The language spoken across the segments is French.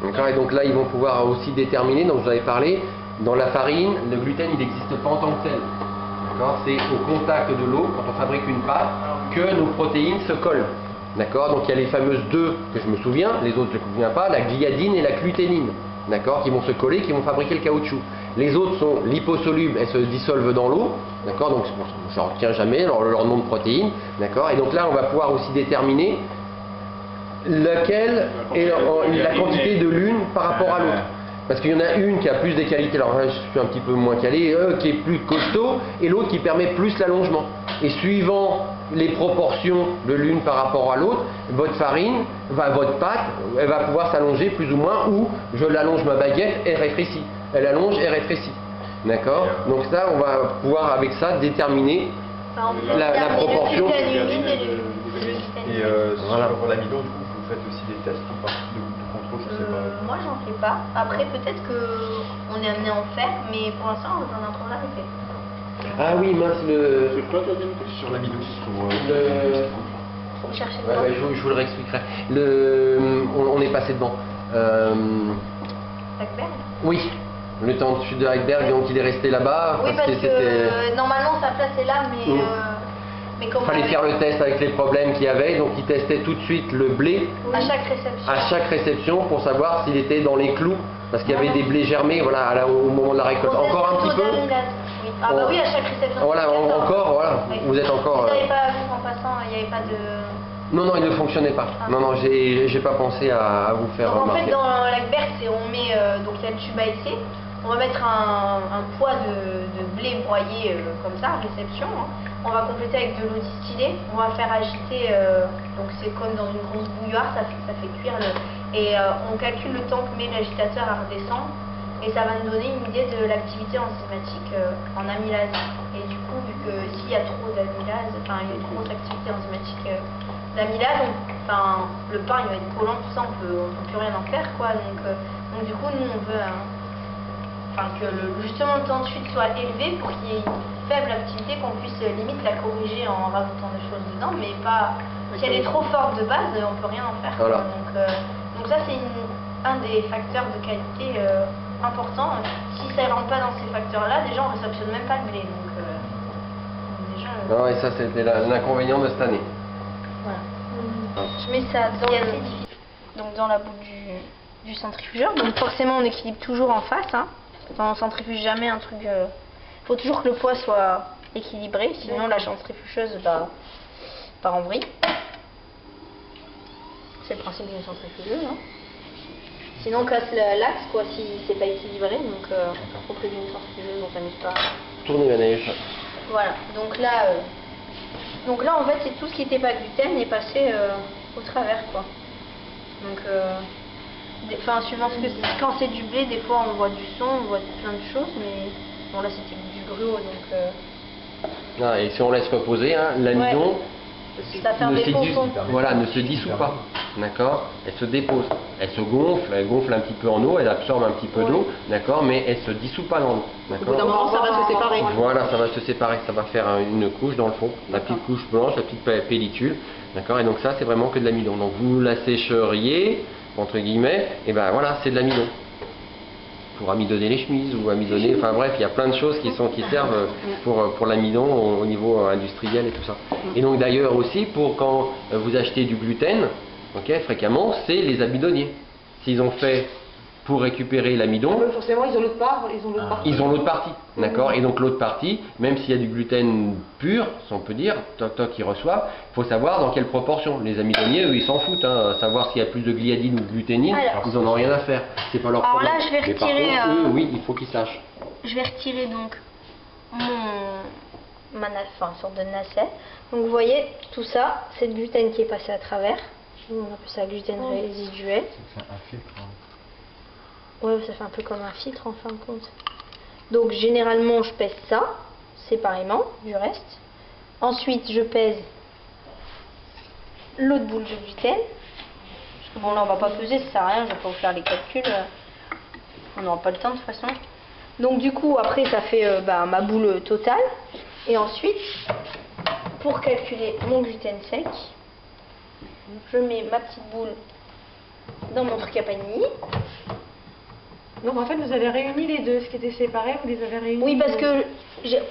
D'accord. Et donc là, ils vont pouvoir aussi déterminer, donc je vous avais parlé, dans la farine, le gluten, il n'existe pas en tant que tel. D'accord. C'est au contact de l'eau, quand on fabrique une pâte, que nos protéines se collent. D'accord. Donc il y a les fameuses deux que je me souviens, les autres je ne me souviens pas, la gliadine et la gluténine. D'accord, qui vont se coller, qui vont fabriquer le caoutchouc. Les autres sont liposolubles, elles se dissolvent dans l'eau, d'accord, donc je ne retiens jamais leur nom de protéines, d'accord, et donc là on va pouvoir aussi déterminer laquelle est la quantité de l'une par rapport à l'autre. Parce qu'il y en a une qui a plus des qualités, alors là je suis un petit peu moins calé, qui est plus costaud, et l'autre qui permet plus l'allongement. Et suivant les proportions de l'une par rapport à l'autre, votre farine, votre pâte, elle va pouvoir s'allonger plus ou moins, ou je l'allonge ma baguette, elle rétrécit. Elle allonge et rétrécit. D'accord. Donc ça, on va pouvoir avec ça déterminer la proportion. Et voilà. Pour l'amidon, du coup, vous faites aussi des tests ou pas de contrôle, je sais pas. Moi, j'en fais pas. Après, peut-être qu'on est amené à en faire, mais pour l'instant, on en a trop arrêté. Ah oui, mince, C'est quoi toi, sur l'amidon Vous cherchez quoi? je vous le réexpliquerai. On est passé devant. Hackberg? Oui, le temps de Hackberg, donc il est resté là-bas. Oui, parce que normalement sa place est là, mais comme il fallait faire le test avec les problèmes qu'il y avait, donc il testait tout de suite le blé à chaque réception pour savoir s'il était dans les clous, parce qu'il y avait des blés germés, voilà, au moment de la récolte. Encore un petit peu. Oui. Ah bah oui, à chaque réception. Voilà, encore, voilà. Oui. Vous êtes encore. Vous n'avez pas vu qu'en passant, il n'y avait pas de. Non, il ne fonctionnait pas. Ah. Non, j'ai pas pensé à vous faire donc, remarquer. En fait, dans l'Hackberg, on met donc il y a le tube à essai. On va mettre un poids de blé broyé comme ça, à réception. On va compléter avec de l'eau distillée. On va faire agiter, donc c'est comme dans une grosse bouilloire, ça fait cuire on calcule le temps que met l'agitateur à redescendre. Et ça va nous donner une idée de l'activité enzymatique en amylase. Et du coup, vu que s'il y a trop d'amylase, enfin une grosse activité enzymatique d'amylase, le pain il va être collant, tout ça, on peut plus rien en faire, quoi. Donc du coup, nous on veut que justement le temps de fuite soit élevé pour qu'il y ait une faible activité, qu'on puisse limite la corriger en rajoutant des choses dedans, mais pas. Si elle est trop forte de base, on peut rien en faire. Voilà. Donc ça c'est un des facteurs de qualité important. Si ça ne rentre pas dans ces facteurs-là, déjà on ne réceptionne même pas le blé. Déjà, non, et ça c'était l'inconvénient de cette année. Voilà. Je mets ça dans la boule du centrifugeur. Donc forcément on équilibre toujours en face. Enfin, on centrifuge jamais un truc. Il faut toujours que le poids soit équilibré, sinon la centrifugeuse part en vrille. C'est le principe d'une centrifugeuse. Sinon on casse l'axe quoi si c'est pas équilibré, donc au prix d'une centrifugeuse on s'amuse pas. Tournez la neige. Voilà, donc là en fait c'est tout ce qui n'était pas gluten est passé au travers quoi. Donc suivant ce que c'est, quand c'est du blé des fois on voit du son, on voit plein de choses, mais bon là c'était du gruau donc. Et si on laisse reposer, l'amidon ne se dissout pas, d'accord. Elle se dépose, elle gonfle un petit peu en eau, elle absorbe un petit peu d'eau, d'accord, mais elle se dissout pas dans l'eau, d'accord. Au bout d'un moment ça va se séparer. Voilà, ça va se séparer, ça va faire une couche dans le fond, la petite couche blanche, la petite pellicule, d'accord. Et donc ça c'est vraiment que de l'amidon. Donc vous la sécheriez entre guillemets, et ben voilà, c'est de l'amidon. Pour amidonner les chemises ou amidonner, enfin bref, il y a plein de choses qui servent pour l'amidon au niveau industriel et tout ça. Et donc d'ailleurs aussi, pour quand vous achetez du gluten, fréquemment, c'est les amidonniers. S'ils ont fait pour récupérer l'amidon, forcément ils ont l'autre part, ils ont l'autre partie, d'accord. Et donc l'autre partie, même s'il y a du gluten pur, si on peut dire, qui reçoit, il faut savoir dans quelle proportion. Les amidonniers, eux, ils s'en foutent, savoir s'il y a plus de gliadine ou de gluténine, ils en ont rien à faire, c'est pas leur problème. Alors là, je vais retirer. Mais par contre, eux, oui, il faut qu'ils sachent. Je vais retirer donc une sorte de nacelle. Donc vous voyez, tout ça, c'est le gluten qui est passé à travers. On appelle ça gluten résiduel. C'est un filtre. Ouais, ça fait un peu comme un filtre en fin de compte. Donc généralement je pèse ça séparément du reste. Ensuite je pèse l'autre boule de gluten. Parce que bon là on va pas peser, ça sert à rien, je vais pas vous faire les calculs. On n'aura pas le temps de toute façon. Donc du coup après ça fait ma boule totale. Et ensuite pour calculer mon gluten sec, je mets ma petite boule dans mon truc à panini. Donc en fait, vous avez réuni les deux, ce qui était séparé, vous les avez réunis. Oui, parce que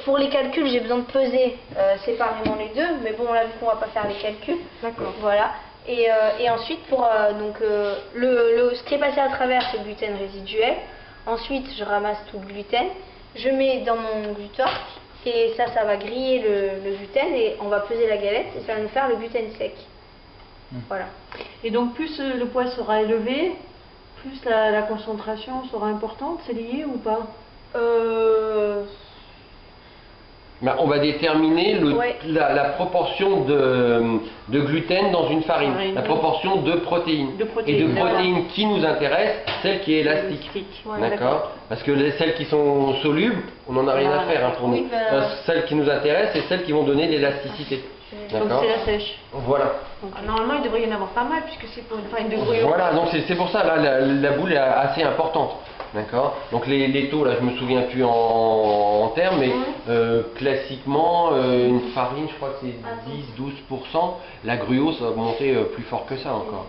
pour les calculs, j'ai besoin de peser séparément les deux, mais bon, on a vu qu'on va pas faire les calculs. D'accord. Voilà. Et ensuite, pour ce qui est passé à travers, c'est le gluten résiduel. Ensuite, je ramasse tout le gluten, je mets dans mon glutorque, et ça va griller le gluten, et on va peser la galette, et ça va nous faire le gluten sec. Voilà. Et donc plus le poids sera élevé, plus la concentration sera importante, c'est lié ou pas? Ben, on va déterminer Ouais. la proportion de gluten dans une farine, Farine, la oui. proportion de protéines. De protéines, Et de d'accord. protéines qui nous intéressent, celle qui est élastique. Ouais, D'accord. Parce que celles qui sont solubles, on n'en a rien à Voilà. faire pour Oui, nous. ben- Celles qui nous intéressent, c'est celles qui vont donner l'élasticité. Donc D'accord. c'est la sèche. Voilà. Normalement, il devrait y en avoir pas mal, puisque c'est pour une farine de gruyot. Voilà, donc c'est pour ça, là, la boule est assez importante. D'accord. Donc les taux, là, je me souviens plus en termes, mais classiquement, une farine, je crois que c'est 10-12%. La gruau, ça va monter plus fort que ça encore.